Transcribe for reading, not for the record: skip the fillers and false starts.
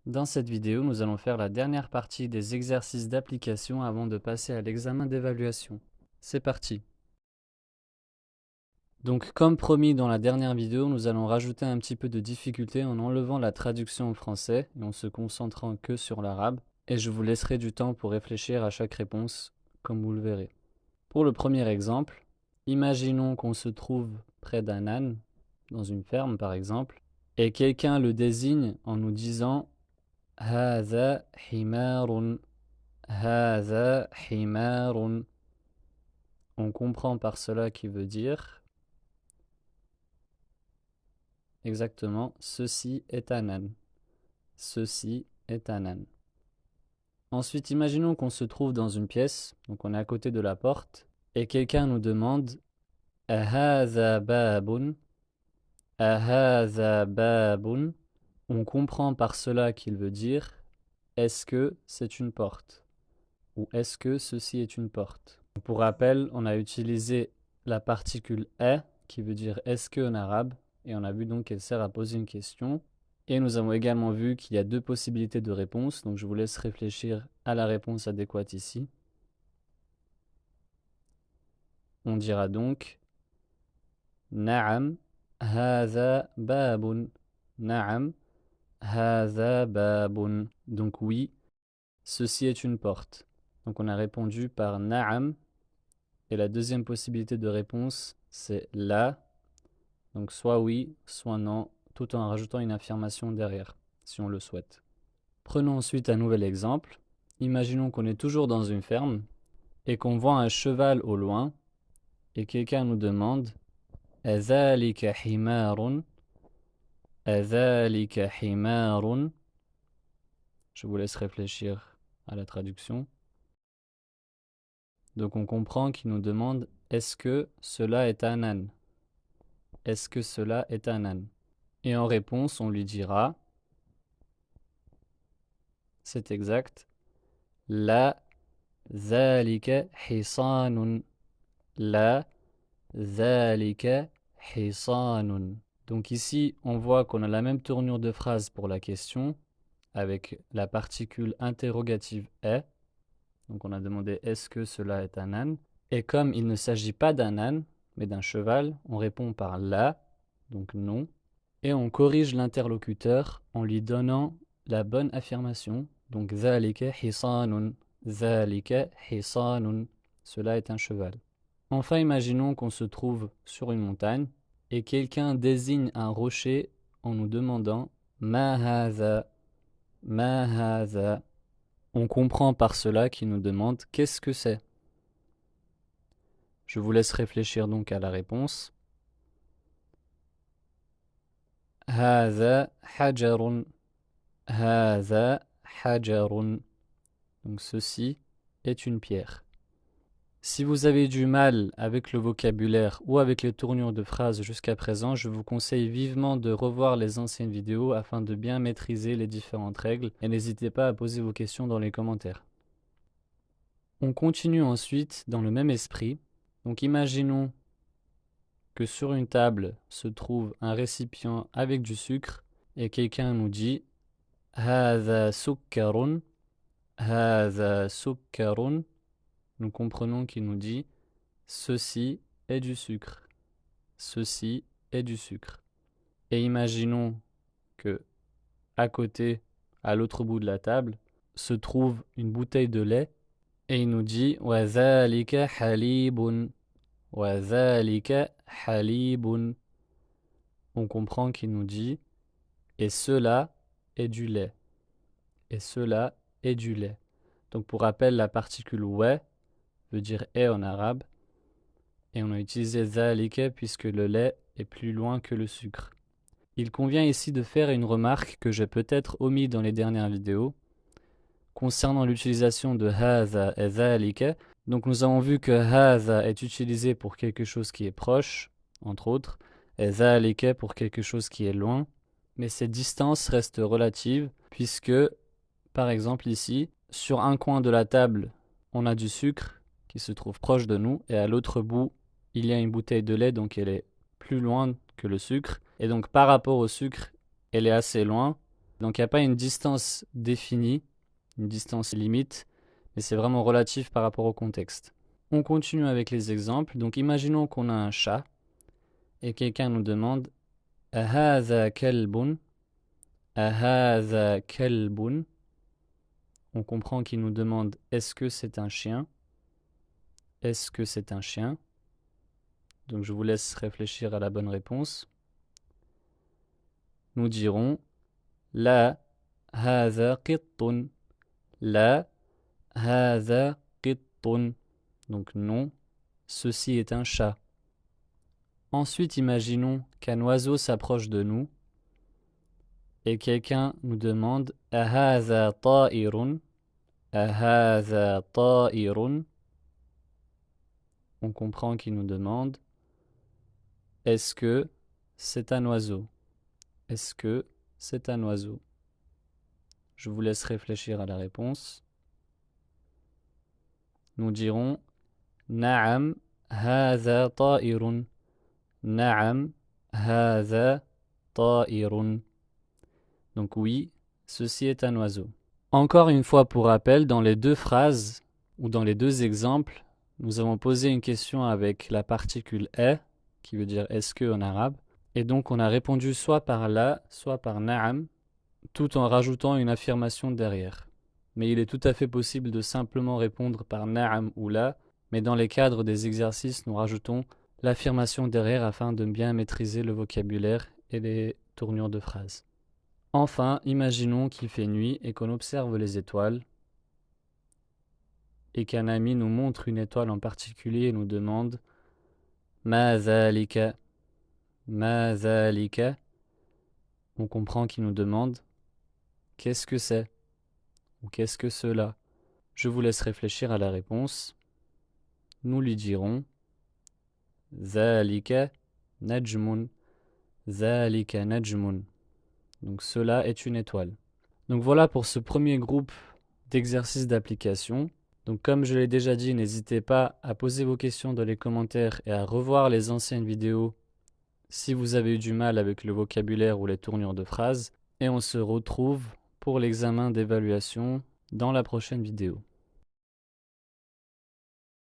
Dans cette vidéo, nous allons faire la dernière partie des exercices d'application avant de passer à l'examen d'évaluation. C'est parti. Donc comme promis dans la dernière vidéo, nous allons rajouter un petit peu de difficulté en enlevant la traduction en français et en se concentrant que sur l'arabe. Et je vous laisserai du temps pour réfléchir à chaque réponse, comme vous le verrez. Pour le premier exemple, imaginons qu'on se trouve près d'un âne, dans une ferme par exemple, et quelqu'un le désigne en nous disant هذا حمار هذا حمار. On comprend par cela qui veut dire exactement ceci est un âne. Ceci est un âne. Ensuite, imaginons qu'on se trouve dans une pièce, donc on est à côté de la porte, et quelqu'un nous demande أهذا باب أهذا باب. On comprend par cela qu'il veut dire est-ce que c'est une porte ou est-ce que ceci est une porte. Pour rappel, on a utilisé la particule est qui veut dire est-ce que en arabe et on a vu donc qu'elle sert à poser une question. Et nous avons également vu qu'il y a deux possibilités de réponse, donc je vous laisse réfléchir à la réponse adéquate ici. On dira donc Na'am hadha babun. Na'am hadha babun. Donc oui, ceci est une porte. Donc on a répondu par Na'am. Et la deuxième possibilité de réponse, c'est la. Donc soit oui, soit non, tout en rajoutant une affirmation derrière, si on le souhaite. Prenons ensuite un nouvel exemple. Imaginons qu'on est toujours dans une ferme et qu'on voit un cheval au loin et quelqu'un nous demande أذلك حمار أذلك حمار. Je vous laisse réfléchir à la traduction. Donc on comprend qu'il nous demande est-ce que cela est un âne? Est-ce que cela est un âne? Et en réponse, on lui dira c'est exact. La ذلك حصان. La ذلك حصان. Donc ici, on voit qu'on a la même tournure de phrase pour la question avec la particule interrogative est. Donc on a demandé est-ce que cela est un âne? Et comme il ne s'agit pas d'un âne, mais d'un cheval, on répond par la, donc non. Et on corrige l'interlocuteur en lui donnant la bonne affirmation. Donc ذلك حصان. ذلك حصان. Cela est un cheval. Enfin, imaginons qu'on se trouve sur une montagne et quelqu'un désigne un rocher en nous demandant ما هذا. ما هذا. On comprend par cela qu'il nous demande qu'est-ce que c'est. Je vous laisse réfléchir donc à la réponse. هذا حجر. هذا حجر. Donc ceci est une pierre. Si vous avez du mal avec le vocabulaire ou avec les tournures de phrases jusqu'à présent, je vous conseille vivement de revoir les anciennes vidéos afin de bien maîtriser les différentes règles et n'hésitez pas à poser vos questions dans les commentaires. On continue ensuite dans le même esprit. Donc imaginons que sur une table se trouve un récipient avec du sucre et quelqu'un nous dit هذا سكر. هذا سكر. Nous comprenons qu'il nous dit ceci est du sucre. Ceci est du sucre. Et imaginons que à côté, à l'autre bout de la table, se trouve une bouteille de lait et il nous dit وذلك حليب. وذلك حليب. On comprend qu'il nous dit et cela est du lait. Et cela est du lait. Donc pour rappel, la particule ouais veut dire est en arabe. Et on a utilisé ذلك puisque le lait est plus loin que le sucre. Il convient ici de faire une remarque que j'ai peut-être omis dans les dernières vidéos concernant l'utilisation de هذا et ذلك. Donc nous avons vu que هذا est utilisé pour quelque chose qui est proche, entre autres, et ذلك pour quelque chose qui est loin. Mais ces distances restent relatives puisque, par exemple ici, sur un coin de la table, on a du sucre qui se trouve proche de nous et à l'autre bout, il y a une bouteille de lait, donc elle est plus loin que le sucre. Et donc par rapport au sucre, elle est assez loin. Donc il n'y a pas une distance définie, une distance limite, mais c'est vraiment relatif par rapport au contexte. On continue avec les exemples. Donc imaginons qu'on a un chat et quelqu'un nous demande أهذا كلب أهذا كلب. On comprend qu'il nous demande est-ce que c'est un chien? Est-ce que c'est un chien? Donc je vous laisse réfléchir à la bonne réponse. Nous dirons لا هذا قط. لا هذا قط. Donc non, ceci est un chat. Ensuite, imaginons qu'un oiseau s'approche de nous et quelqu'un nous demande أهذا طائر. أهذا طائر. On comprend qu'il nous demande est-ce que c'est un oiseau? Est-ce que c'est un oiseau? Je vous laisse réfléchir à la réponse. Nous dirons نعم هذا طائر. نعم هذا طائر. Donc oui, ceci est un oiseau. Encore une fois pour rappel, dans les deux phrases ou dans les deux exemples, nous avons posé une question avec la particule est, qui veut dire est-ce que en arabe, et donc on a répondu soit par la, soit par na'am, tout en rajoutant une affirmation derrière. Mais il est tout à fait possible de simplement répondre par na'am ou la, mais dans les cadres des exercices, nous rajoutons l'affirmation derrière afin de bien maîtriser le vocabulaire et les tournures de phrases. Enfin, imaginons qu'il fait nuit et qu'on observe les étoiles et qu'un ami nous montre une étoile en particulier et nous demande Ma zalika, ma zalika. On comprend qu'il nous demande qu'est-ce que c'est ou qu'est-ce que cela. Je vous laisse réfléchir à la réponse. Nous lui dirons Zalika najmun. Zalika najmun. Donc cela est une étoile. Donc voilà pour ce premier groupe d'exercices d'application. Donc comme je l'ai déjà dit, n'hésitez pas à poser vos questions dans les commentaires et à revoir les anciennes vidéos si vous avez eu du mal avec le vocabulaire ou les tournures de phrases. Et on se retrouve pour l'examen d'évaluation dans la prochaine vidéo.